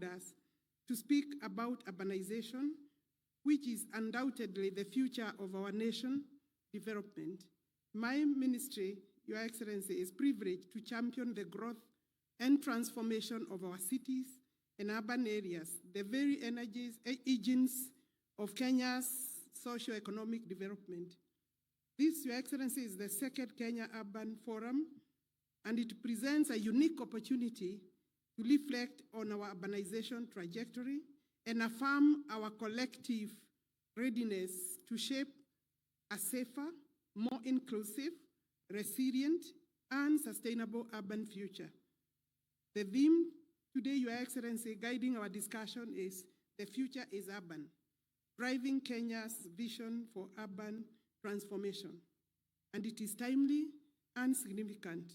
us to speak about urbanization, which is undoubtedly the future of our nation development. My ministry, Your Excellency, is privileged to champion the growth and transformation of our cities and urban areas, the very engines of Kenya's socio-economic development. This, Your Excellency, is the second Kenya Urban Forum, and it presents a unique opportunity to reflect on our urbanization trajectory and affirm our collective readiness to shape a safer, more inclusive, resilient, and sustainable urban future. The theme today, Your Excellency, guiding our discussion is "The Future is Urban, Driving Kenya's Vision for Urban Transformation." And it is timely and significant.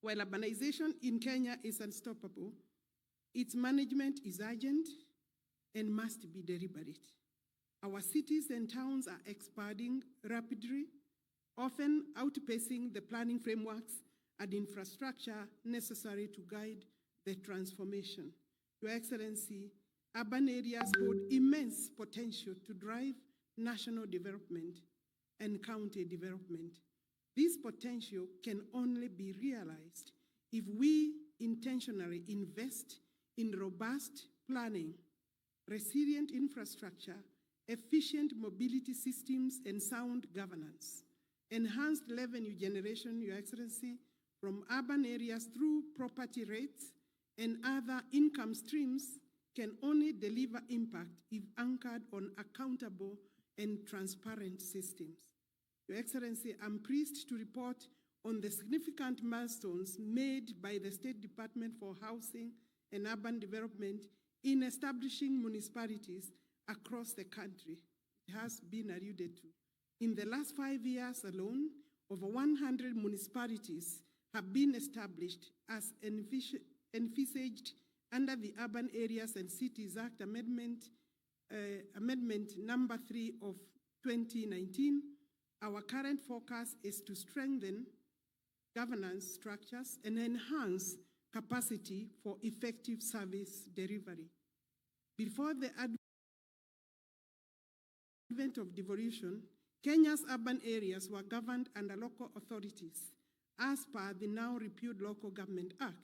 While urbanization in Kenya is unstoppable, its management is urgent and must be deliberate. Our cities and towns are expanding rapidly, often outpacing the planning frameworks and infrastructure necessary to guide the transformation. Your Excellency, urban areas hold immense potential to drive national development and county development. This potential can only be realized if we intentionally invest in robust planning, resilient infrastructure, efficient mobility systems, and sound governance. Enhanced revenue generation, Your Excellency, from urban areas through property rates and other income streams can only deliver impact if anchored on accountable and transparent systems. Your Excellency, I'm pleased to report on the significant milestones made by the State Department for Housing and Urban Development in establishing municipalities across the country. It has been alluded to. In the last 5 years alone, over 100 municipalities have been established as envisaged under the Urban Areas and Cities Act Amendment number 3 of 2019. Our current focus is to strengthen governance structures and enhance capacity for effective service delivery. Before the advent of devolution, Kenya's urban areas were governed under local authorities as per the now repealed Local Government Act.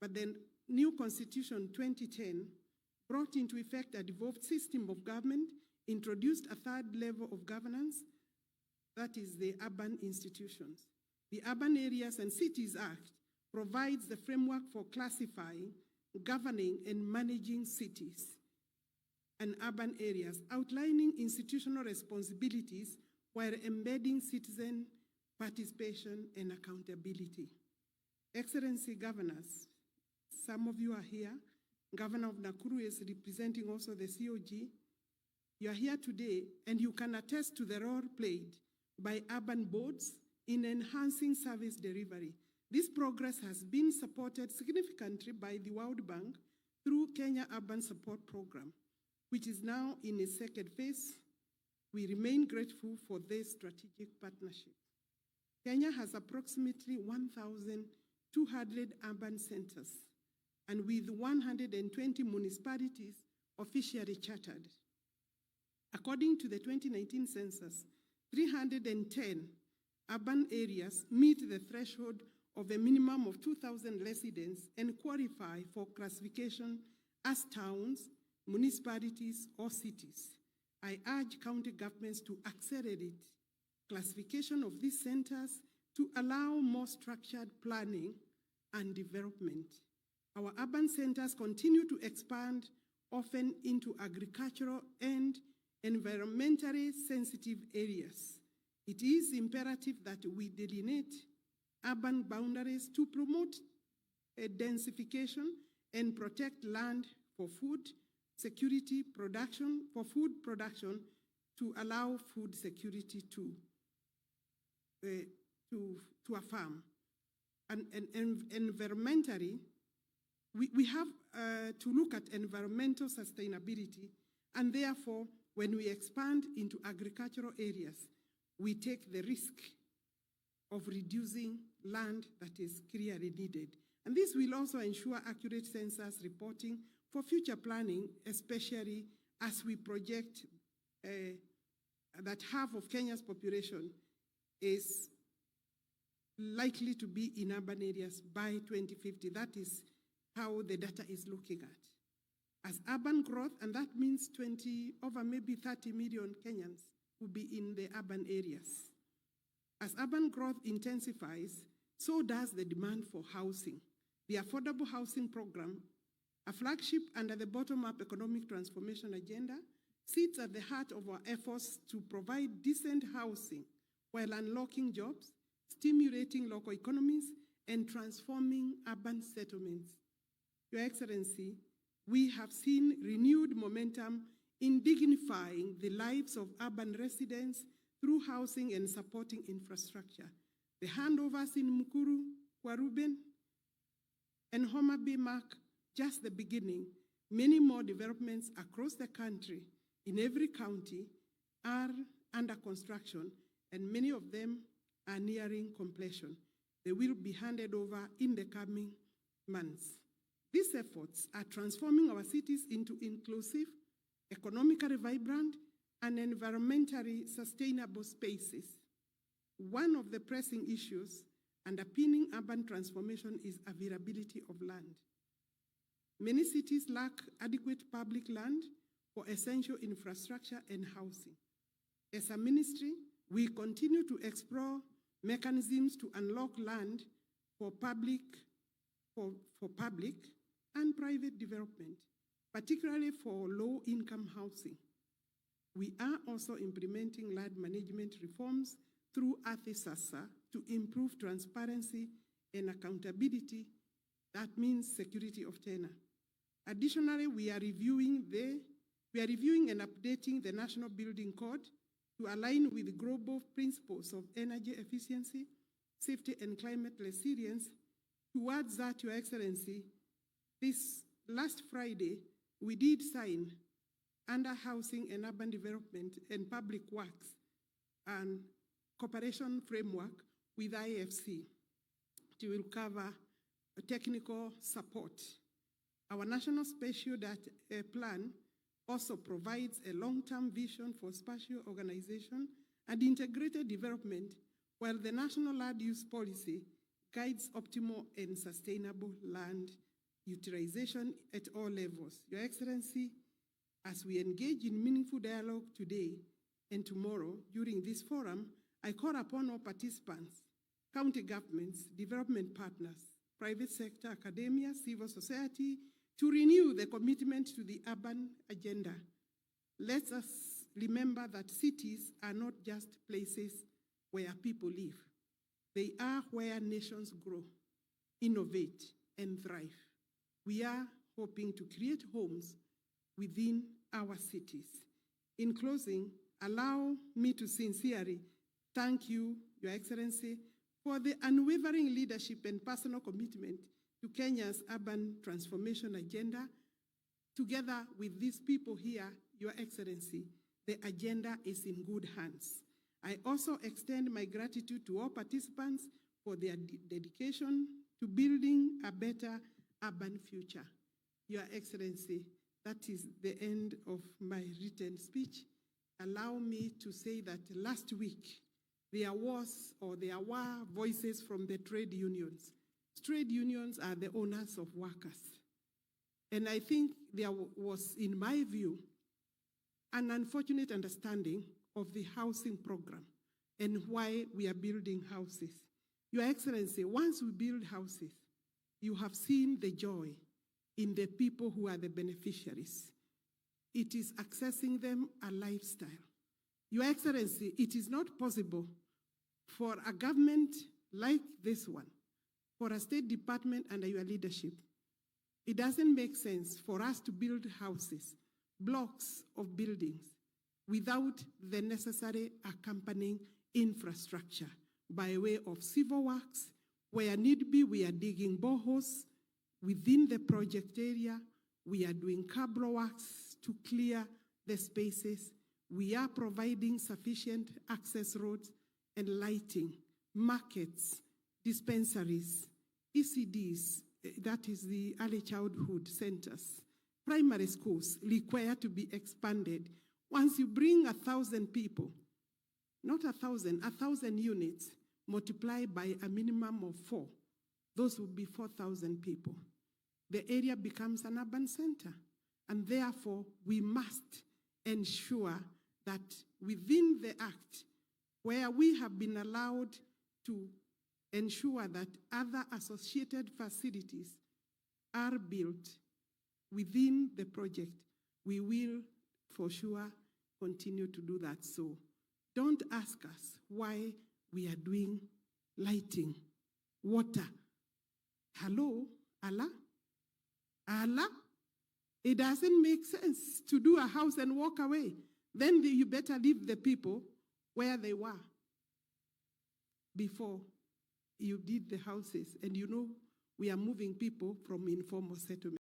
But the new Constitution 2010 brought into effect a devolved system of government, introduced a third level of governance, that is the urban institutions. The Urban Areas and Cities Act provides the framework for classifying, governing, and managing cities and urban areas, outlining institutional responsibilities while embedding citizen participation and accountability. Excellency Governors, some of you are here. Governor of Nakuru is representing also the COG. You are here today, and you can attest to the role played by urban boards in enhancing service delivery. This progress has been supported significantly by the World Bank through Kenya Urban Support Program, which is now in its second phase. We remain grateful for this strategic partnership. Kenya has approximately 1,200 urban centers, and with 120 municipalities officially chartered. According to the 2019 census, 310 urban areas meet the threshold of a minimum of 2,000 residents and qualify for classification as towns, municipalities, or cities. I urge county governments to accelerate classification of these centers to allow more structured planning and development. Our urban centers continue to expand, often into agricultural and environmentally sensitive areas. It is imperative that we delineate urban boundaries to promote densification and protect land for food security production, for food production, to allow food security to a farm. And environmentally, we have to look at environmental sustainability, and therefore, when we expand into agricultural areas, we take the risk of reducing land that is clearly needed. And this will also ensure accurate census reporting for future planning, especially as we project that half of Kenya's population is likely to be in urban areas by 2050. That is how the data is looking at. As urban growth, and that means over maybe 30 million Kenyans will be in the urban areas. As urban growth intensifies, so does the demand for housing. The Affordable Housing Program, a flagship under the bottom-up economic transformation agenda, sits at the heart of our efforts to provide decent housing while unlocking jobs, stimulating local economies, and transforming urban settlements. Your Excellency, we have seen renewed momentum in dignifying the lives of urban residents through housing and supporting infrastructure. The handovers in Mukuru, Kwaruben, and Homa Bay mark just the beginning. Many more developments across the country, in every county, are under construction, and many of them are nearing completion. They will be handed over in the coming months. These efforts are transforming our cities into inclusive, economically vibrant, and environmentally sustainable spaces. One of the pressing issues underpinning urban transformation is availability of land. Many cities lack adequate public land for essential infrastructure and housing. As a ministry, we continue to explore mechanisms to unlock land for public and private development, particularly for low-income housing. We are also implementing land management reforms through Athisasa to improve transparency and accountability. That means security of tenure. Additionally, we are reviewing and updating the National Building Code to align with the global principles of energy efficiency, safety, and climate resilience. Towards that, Your Excellency, this last Friday, we did sign under Housing and Urban Development and Public Works and cooperation framework with IFC to cover technical support. Our National Spatial Data Plan also provides a long-term vision for spatial organization and integrated development, while the National Land Use Policy guides optimal and sustainable land utilization at all levels. Your Excellency, as we engage in meaningful dialogue today and tomorrow during this forum, I call upon all participants, county governments, development partners, private sector, academia, civil society, to renew the commitment to the urban agenda. Let us remember that cities are not just places where people live. They are where nations grow, innovate, and thrive. We are hoping to create homes within our cities. In closing, allow me to sincerely thank you, Your Excellency, for the unwavering leadership and personal commitment to Kenya's urban transformation agenda. Together with these people here, Your Excellency, the agenda is in good hands. I also extend my gratitude to all participants for their dedication to building a better urban future. Your Excellency, that is the end of my written speech. Allow me to say that last week, there were voices from the trade unions. Trade unions are the owners of workers. And I think there was, in my view, an unfortunate understanding of the housing program and why we are building houses. Your Excellency, once we build houses, you have seen the joy in the people who are the beneficiaries. It is accessing them a lifestyle. Your Excellency, it is not possible for a government like this one, for a State Department under your leadership. It doesn't make sense for us to build houses, blocks of buildings, without the necessary accompanying infrastructure by way of civil works. Where need be, we are digging boreholes within the project area. We are doing cable works to clear the spaces. We are providing sufficient access roads and lighting, markets, dispensaries, ECDs, that is the early childhood centers. Primary schools require to be expanded. Once you bring 1,000 people, not 1,000 units, multiplied by a minimum of 4, those would be 4,000 people. The area becomes an urban center. And therefore, we must ensure that within the Act, where we have been allowed to ensure that other associated facilities are built within the project, we will for sure continue to do that. So don't ask us why we are doing lighting, water. Hello, Allah? Allah? It doesn't make sense to do a house and walk away. Then you better leave the people where they were before you did the houses. And you know, we are moving people from informal settlement.